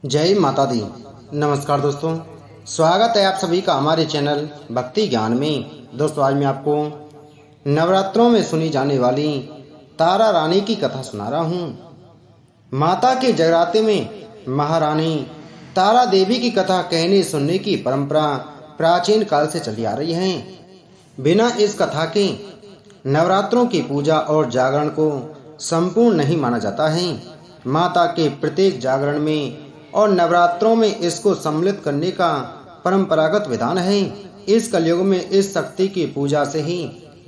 जय माता दी। नमस्कार दोस्तों, स्वागत है आप सभी का हमारे चैनल भक्ति ज्ञान में। दोस्तों, आज मैं आपको नवरात्रों में सुनी जाने वाली तारा रानी की कथा सुना रहा हूँ। माता के जगराते में महारानी तारा देवी की कथा कहने सुनने की परंपरा प्राचीन काल से चली आ रही है। बिना इस कथा के नवरात्रों की पूजा और जागरण को संपूर्ण नहीं माना जाता है। माता के प्रत्येक जागरण में और नवरात्रों में इसको सम्मिलित करने का परंपरागत विधान है। इस कलयुग में इस शक्ति की पूजा से ही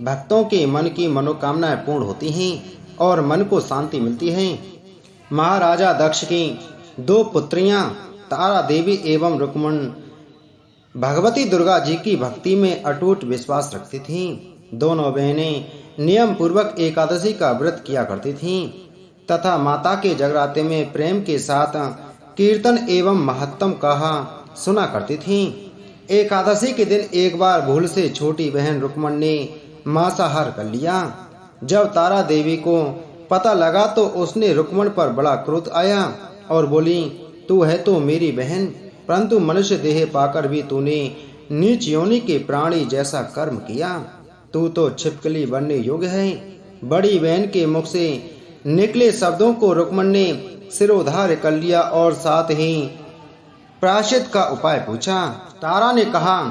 भक्तों के मन की मनोकामनाएं पूर्ण होती हैं और मन को शांति मिलती है। महाराजा दक्ष की दो पुत्रियां तारा देवी एवं रुक्मण भगवती दुर्गा जी की भक्ति में अटूट विश्वास रखती थीं। दोनों बहनें नियम पूर्वक एकादशी का व्रत किया करती थीं तथा माता के जगराते में प्रेम के साथ कीर्तन एवं महत्तम कहा सुना करती थीं। एकादशी के दिन एक बार भूल से छोटी बहन रुक्मण ने मांसाहार कर लिया। जब तारा देवी को पता लगा तो उसने रुक्मण पर बड़ा क्रोध आया और बोली, तू है तो मेरी बहन, परंतु मनुष्य देह पाकर भी तूने नीच योनि के प्राणी जैसा कर्म किया। तू तो छिपकली बनने योग्य है। बड़ी बहन के मुख से निकले शब्दों को रुक्मण ने सिरोधार्य कर लिया और साथ ही प्रायश्चित का उपाय पूछा। तारा ने कहा,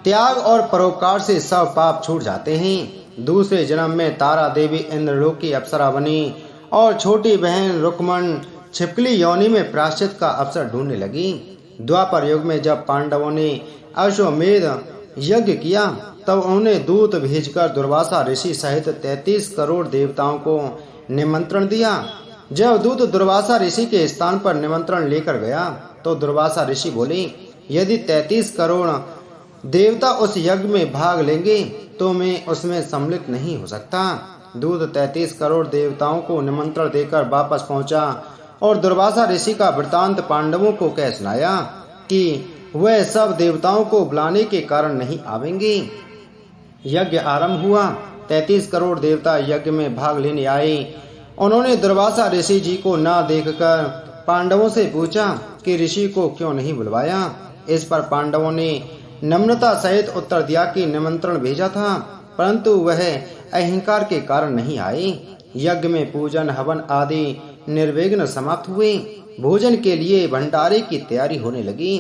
त्याग और परोपकार से सब पाप छूट जाते हैं। दूसरे जन्म में तारा देवी इंद्रलोक की अप्सरा बनी और छोटी बहन रुक्मण छिपकली योनि में प्रायश्चित का अवसर ढूंढने लगी। द्वापर युग में जब पांडवों ने अश्वमेध यज्ञ किया तब उन्होंने दूत भेजकर दुर्वासा ऋषि सहित 33 करोड़ देवताओं को निमंत्रण दिया। जब दूत दुर्वासा ऋषि के स्थान पर निमंत्रण लेकर गया तो दुर्वासा ऋषि बोले, यदि 33 करोड़ देवता उस यज्ञ में भाग लेंगे तो मैं उसमें सम्मिलित नहीं हो सकता। दूत 33 करोड़ देवताओं को निमंत्रण देकर वापस पहुंचा और दुर्वासा ऋषि का वृतांत पांडवों को कह सुनाया कि वह सब देवताओं को बुलाने के कारण नहीं आवेंगे। यज्ञ आरंभ हुआ। 33 करोड़ देवता यज्ञ में भाग लेने आए। उन्होंने दुर्वासा ऋषि जी को ना देखकर पांडवों से पूछा कि ऋषि को क्यों नहीं बुलवाया। इस पर पांडवों ने नम्रता सहित उत्तर दिया कि निमंत्रण भेजा था, परंतु वह अहंकार के कारण नहीं आए। यज्ञ में पूजन हवन आदि निर्विघ्न समाप्त हुए। भोजन के लिए भंडारे की तैयारी होने लगी।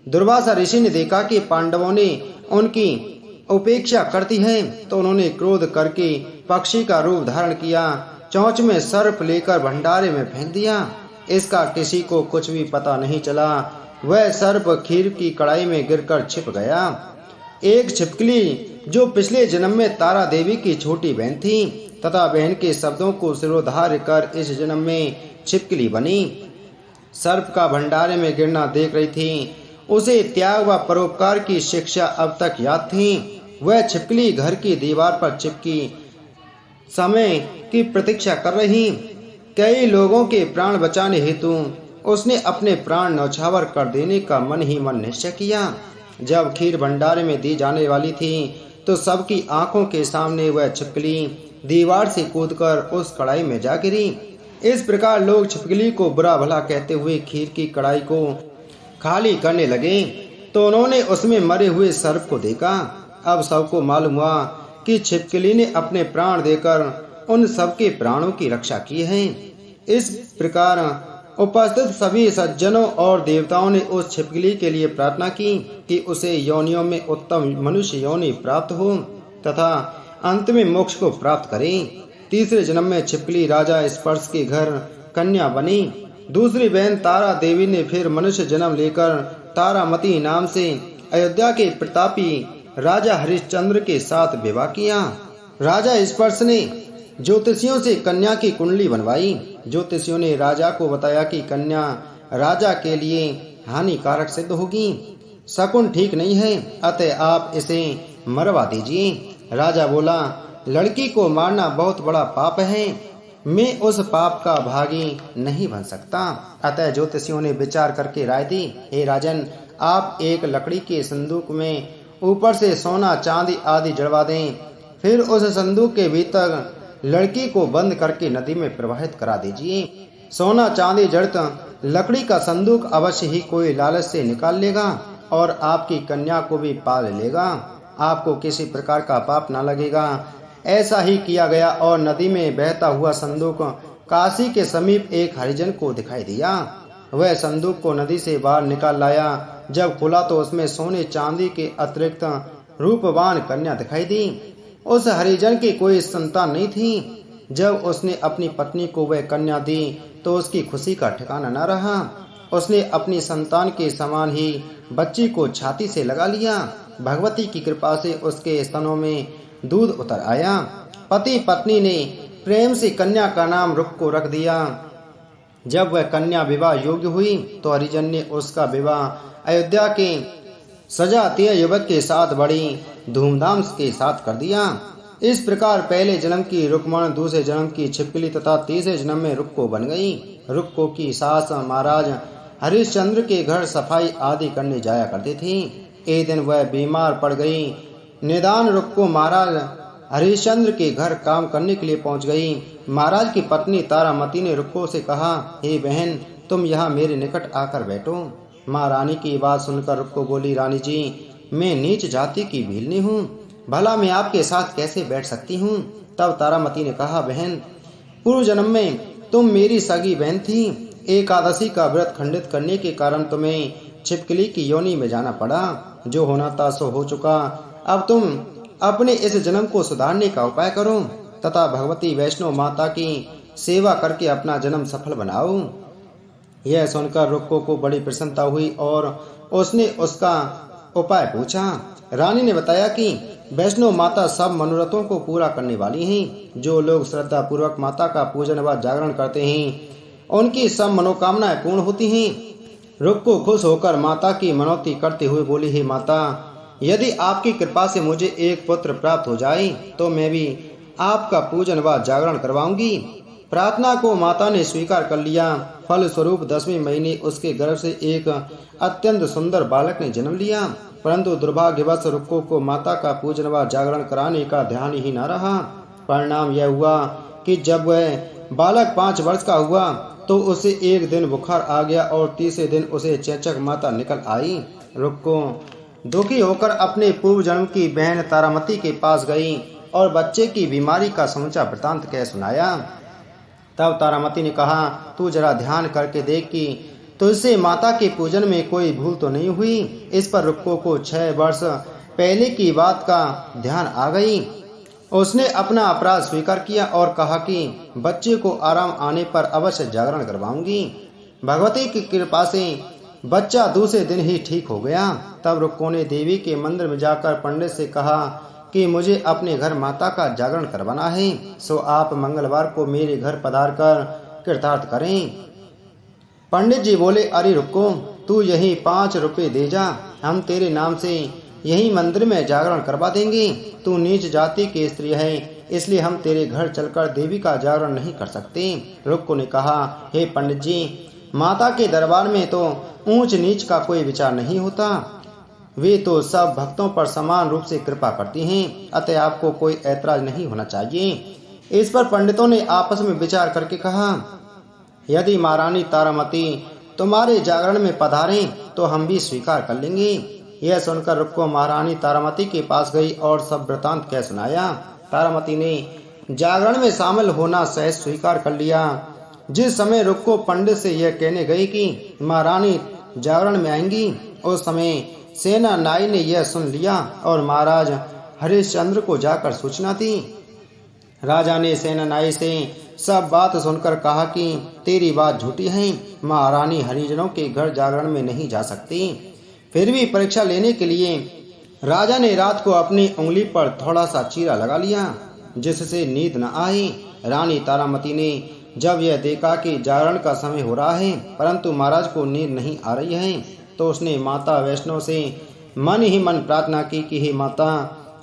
दुर्वासा ऋषि ने देखा कि पांडवों ने उनकी उपेक्षा करती है तो उन्होंने क्रोध करके पक्षी का रूप धारण किया, चोंच में सर्प लेकर भंडारे में फेंक दिया। इसका किसी को कुछ भी पता नहीं चला। वह सर्प खीर की कढ़ाई में गिरकर छिप गया। एक छिपकली जो पिछले जन्म में तारा देवी की छोटी बहन थी तथा बहन के शब्दों को सिरोधार्य कर इस जन्म में छिपकली बनी, सर्प का भंडारे में गिरना देख रही थी। उसे त्याग व परोपकार की शिक्षा अब तक याद थी। वह छिपकली घर की दीवार पर चिपकी समय की प्रतीक्षा कर रही। कई लोगों के प्राण बचाने हेतु उसने अपने प्राण न्यौछावर कर देने का मन ही मन निश्चय किया। जब खीर भंडारे में दी जाने वाली थी तो सबकी आंखों के सामने वह छिपकली दीवार से कूदकर उस कढ़ाई में जा गिरी। इस प्रकार लोग छिपकली को बुरा भला कहते हुए खीर की कढ़ाई को खाली करने लगे तो उन्होंने उसमें मरे हुए सर्प को देखा। अब सबको मालूम हुआ कि छिपकली ने अपने प्राण देकर उन सबके प्राणों की रक्षा की है। इस प्रकार उपस्थित सभी सज्जनों और देवताओं ने उस छिपकली के लिए प्रार्थना की कि उसे योनियों में उत्तम मनुष्य योनि प्राप्त हो तथा अंत में मोक्ष को प्राप्त करे। तीसरे जन्म में छिपकली राजा स्पर्श के घर कन्या बनी। दूसरी बहन तारा देवी ने फिर मनुष्य जन्म लेकर तारामती नाम से अयोध्या के प्रतापी राजा हरिश्चंद्र के साथ विवाह किया। राजा स्पर्श ने ज्योतिषियों से कन्या की कुंडली बनवाई। ज्योतिषियों ने राजा को बताया कि कन्या राजा के लिए हानिकारक सिद्ध होगी, शकुन ठीक नहीं है, अतः आप इसे मरवा दीजिए। राजा बोला, लड़की को मारना बहुत बड़ा पाप है, मैं उस पाप का भागी नहीं बन सकता। अतः ज्योतिषियों ने विचार करके राय दी, हे राजन, आप एक लकड़ी के संदूक में ऊपर से सोना चांदी आदि जड़वा दें, फिर उस संदूक के भीतर लड़की को बंद करके नदी में प्रवाहित करा दीजिए। सोना चांदी जड़त लकड़ी का संदूक अवश्य ही कोई लालच से निकाल लेगा और आपकी कन्या को भी पाल लेगा। आपको किसी प्रकार का पाप न लगेगा। ऐसा ही किया गया और नदी में बहता हुआ संदूक काशी के समीप एक हरिजन को दिखाई दिया। वह संदूक को नदी से बाहर निकाल लाया। जब खुला तो उसमें सोने चांदी के अतिरिक्त रूपवान कन्या दिखाई दी। उस हरिजन की कोई संतान नहीं थी। जब उसने अपनी पत्नी को वह कन्या दी तो उसकी खुशी का ठिकाना न रहा। उसने अपनी संतान के समान ही बच्ची को छाती से लगा लिया। भगवती की कृपा से उसके स्तनों में दूध उतर आया। पति पत्नी ने प्रेम से कन्या का नाम रुक को रख दिया। जब वह कन्या विवाह योग्य हुई तो हरिजन ने उसका विवाह अयोध्या के सजातीय युवक के साथ बड़ी धूमधाम के साथ कर दिया। इस प्रकार पहले जन्म की रुक्मण, दूसरे जन्म की छिपकली तथा तीसरे जन्म में रुक्को बन गई। रुक्को की सास महाराज हरिश्चंद्र के घर सफाई आदि करने जाया करती थी। एक दिन वह बीमार पड़ गई। निदान रुक्को महाराज हरिश्चंद्र के घर काम करने के लिए पहुंच गई। महाराज की पत्नी तारामती ने रुक्को से कहा, हे बहन, तुम यहाँ मेरे निकट आकर बैठो। माँ रानी की बात सुनकर रुक्को बोली, रानी जी, मैं नीच जाति की भीलनी हूँ, भला मैं आपके साथ कैसे बैठ सकती हूँ। तब तारामती ने कहा, बहन, पूर्व जन्म में तुम मेरी सगी बहन थी। एकादशी का व्रत खंडित करने के कारण तुम्हें छिपकली की योनि में जाना पड़ा। जो होना था सो हो चुका। अब तुम अपने इस जन्म को सुधारने का उपाय करो तथा भगवती वैष्णो माता की सेवा करके अपना जन्म सफल बनाओ। यह सुनकर रुक्को को बड़ी प्रसन्नता हुई और उसने उसका उपाय पूछा। रानी ने बताया कि वैष्णो माता सब मनोरथों को पूरा करने वाली हैं। जो लोग श्रद्धा पूर्वक माता का पूजन व जागरण करते हैं उनकी सब मनोकामनाएं पूर्ण होती हैं। रुक्को खुश होकर माता की मनौती करते हुए बोली, हे माता, यदि आपकी कृपा से मुझे एक पुत्र प्राप्त हो जाए तो मैं भी आपका पूजन व जागरण करवाऊंगी। प्रार्थना को माता ने स्वीकार कर लिया। फल स्वरूप 10वें महीने उसके गर्भ से एक अत्यंत सुंदर बालक ने जन्म लिया। परंतु दुर्भाग्यवश रुक्को को माता का पूजन व जागरण कराने का ध्यान ही न रहा। परिणाम यह हुआ कि जब वह बालक 5 वर्ष का हुआ तो उसे एक दिन बुखार आ गया और तीसरे दिन उसे चेचक माता निकल आई। रुक्को दुखी होकर अपने पूर्व जन्म की बहन तारामती के पास गई और बच्चे की बीमारी का समूचा वृतांत कह सुनाया। तब तारामती ने कहा, तू जरा ध्यान करके देख कि तुझसे माता के पूजन में कोई भूल तो नहीं हुई। इस पर रुक्को को 6 वर्ष पहले की बात का ध्यान आ गई। उसने अपना अपराध स्वीकार किया और कहा कि बच्चे को आराम आने पर अवश्य जागरण करवाऊंगी। भगवती की कृपा से बच्चा दूसरे दिन ही ठीक हो गया। तब रुक्को ने देवी के मंदिर में जाकर पंडित से कहा कि मुझे अपने घर माता का जागरण करवाना है, सो आप मंगलवार को मेरे घर पधार कर कृतार्थ करें। पंडित जी बोले, अरे रुक्को, तू यही 5 रुपए दे जा, हम तेरे नाम से यही मंदिर में जागरण करवा देंगे। तू नीच जाति की स्त्री है, इसलिए हम तेरे घर चलकर देवी का जागरण नहीं कर सकते। रुक्को ने कहा, हे पंडित जी, माता के दरबार में तो ऊंच नीच का कोई विचार नहीं होता। वे तो सब भक्तों पर समान रूप से कृपा करती हैं, अतः आपको कोई ऐतराज नहीं होना चाहिए। इस पर पंडितों ने आपस में विचार करके कहा, यदि महारानी तारामती तुम्हारे जागरण में पधारें तो हम भी स्वीकार कर लेंगे। यह सुनकर रुक्को महारानी तारामती के पास गई और सब वृतांत कह सुनाया। तारामती ने जागरण में शामिल होना सहज स्वीकार कर लिया। जिस समय रुक्को पंडित से यह कहने गई कि महारानी जागरण में आएंगी, उस समय सेना नाई ने यह सुन लिया और महाराज हरिश्चंद्र को जाकर सूचना दी। राजा ने सेना नाई से सब बात सुनकर कहा कि तेरी बात झूठी है, महारानी हरिजनों के घर जागरण में नहीं जा सकती। फिर भी परीक्षा लेने के लिए राजा ने रात को अपनी उंगली पर थोड़ा सा चीरा लगा लिया, जिससे नींद न आई। रानी तारामती ने जब यह देखा कि जागरण का समय हो रहा है परंतु महाराज को नींद नहीं आ रही है, तो उसने माता वैष्णो से मन ही मन प्रार्थना की कि हे माता,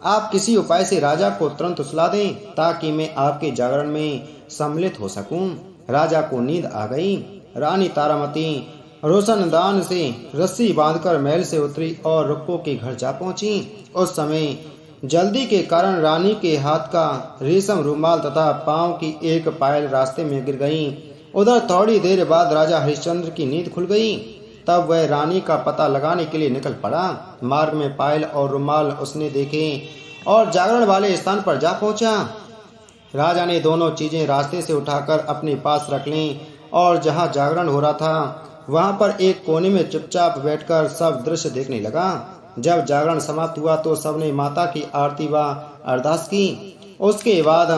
आप किसी उपाय से राजा को तुरंत सुला दें ताकि मैं आपके जागरण में सम्मिलित हो सकूं। राजा को नींद आ गई। रानी तारामती रोशनदान से रस्सी बांधकर महल से उतरी और रुक्को के घर जा पहुंची। उस समय जल्दी के कारण रानी के हाथ का रेशम रुमाल तथा पांव की एक पायल रास्ते में गिर गई। उधर थोड़ी देर बाद राजा हरिश्चंद्र की नींद खुल गई। तब वह रानी का पता लगाने के लिए निकल पड़ा। मार्ग में पायल और रुमाल उसने देखे और जागरण वाले स्थान पर जा पहुंचा। राजा ने दोनों चीजें रास्ते से उठाकर अपने पास रख लीं और जहां जागरण हो रहा था वहां पर एक कोने में चुपचाप बैठकर सब दृश्य देखने लगा। जब जागरण समाप्त हुआ तो सबने माता की आरती व अरदास की। उसके बाद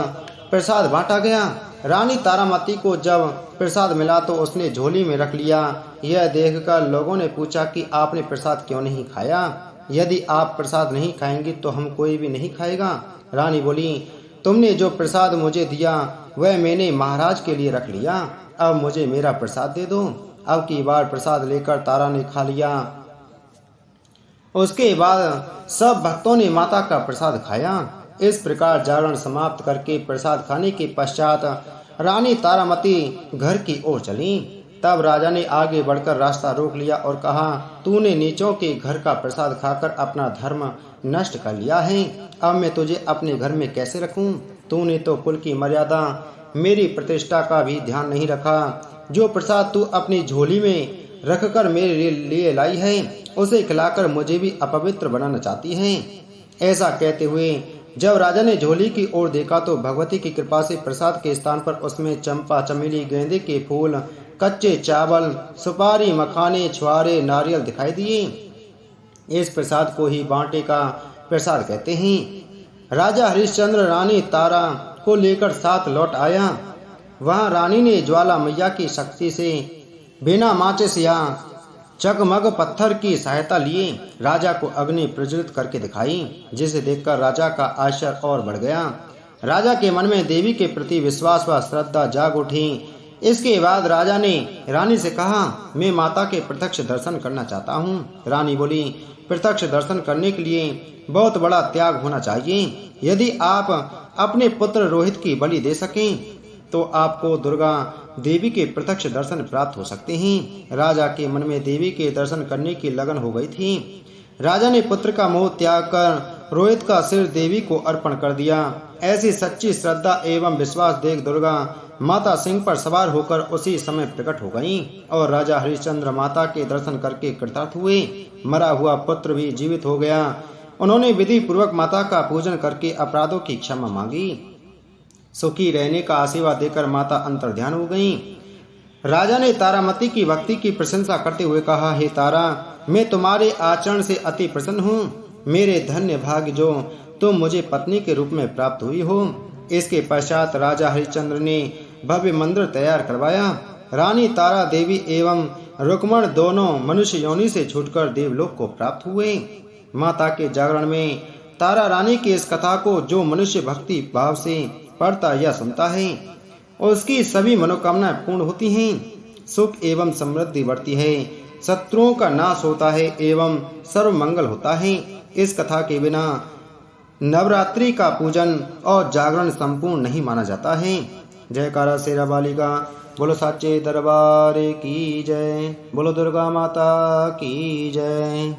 प्रसाद बांटा गया। रानी तारामती को जब प्रसाद मिला तो उसने झोली में रख लिया। यह देखकर लोगों ने पूछा कि आपने प्रसाद क्यों नहीं खाया? यदि आप प्रसाद नहीं खाएंगी तो हम कोई भी नहीं खाएगा। रानी बोली, तुमने जो प्रसाद मुझे दिया वह मैंने महाराज के लिए रख लिया। अब मुझे मेरा प्रसाद दे दो। अब की बार प्रसाद लेकर तारा ने खा लिया। उसके बाद सब भक्तों ने माता का प्रसाद खाया। इस प्रकार जागरण समाप्त करके प्रसाद खाने के पश्चात रानी तारामती घर की ओर चली। तब राजा ने आगे बढ़कर रास्ता रोक लिया और कहा, तूने नीचों के घर का प्रसाद खाकर अपना धर्म नष्ट कर लिया है। अब मैं तुझे अपने घर में कैसे रखूं? तूने तो कुल की मर्यादा, मेरी प्रतिष्ठा का भी ध्यान नहीं रखा। जो प्रसाद तू अपनी झोली में रखकर मेरे लिए लाई है उसे खिलाकर मुझे भी अपवित्र बनाना चाहती है। ऐसा कहते हुए जब राजा ने झोली की ओर देखा तो भगवती की कृपा से प्रसाद के स्थान पर उसमें चंपा, चमेली, गेंदे के फूल, कच्चे चावल, सुपारी, मखाने, छुआरे, नारियल दिखाई दिए। इस प्रसाद को ही बांटे का प्रसाद कहते हैं। राजा हरिश्चंद्र रानी तारा को लेकर साथ लौट आया। वहां रानी ने ज्वाला मैया की शक्ति से बिना माचिस या चकमक पत्थर की सहायता लिए राजा को अग्नि प्रज्वलित करके दिखाई, जिसे देखकर राजा का आश्चर्य और बढ़ गया। राजा के मन में देवी के प्रति विश्वास व श्रद्धा जाग उठी। इसके बाद राजा ने रानी से कहा, मैं माता के प्रत्यक्ष दर्शन करना चाहता हूँ। रानी बोली, प्रत्यक्ष दर्शन करने के लिए बहुत बड़ा त्याग होना चाहिए। यदि आप अपने पुत्र रोहित की बलि दे सकें तो आपको दुर्गा देवी के प्रत्यक्ष दर्शन प्राप्त हो सकते हैं। राजा के मन में देवी के दर्शन करने की लगन हो गई थी। राजा ने पुत्र का मोह त्याग कर रोहित का सिर देवी को अर्पण कर दिया। ऐसी सच्ची श्रद्धा एवं विश्वास देख दुर्गा माता सिंह पर सवार होकर उसी समय प्रकट हो गईं और राजा हरिश्चंद्र माता के दर्शन करके कृतार्थ हुए। मरा हुआ पुत्र भी जीवित हो गया। उन्होंने विधि पूर्वक माता का पूजन करके अपराधों की क्षमा मांगी। सुखी रहने का आशीर्वाद देकर माता अंतर्ध्यान हो गईं। राजा ने तारामती की भक्ति की प्रशंसा करते हुए कहा, हे तारा, मैं तुम्हारे आचरण से अति प्रसन्न हूँ। मेरे धन्य भाग्य जो तुम मुझे पत्नी के रूप में प्राप्त हुई हो। इसके पश्चात राजा हरिश्चंद्र ने भव्य मंदिर तैयार करवाया। रानी तारा देवी एवं रुक्मण दोनों मनुष्य योनि से छूटकर देवलोक को प्राप्त हुए। माता के जागरण में तारा रानी की इस कथा को जो मनुष्य भक्ति भाव से पढ़ता या सुनता है उसकी सभी मनोकामनाएं पूर्ण होती हैं। सुख एवं समृद्धि बढ़ती है, शत्रुओं का नाश होता है एवं सर्व मंगल होता है। इस कथा के बिना नवरात्रि का पूजन और जागरण संपूर्ण नहीं माना जाता है। जयकारा शेरा वाली का। बोलो साचे दरबार की जय। बोलो दुर्गा माता की जय।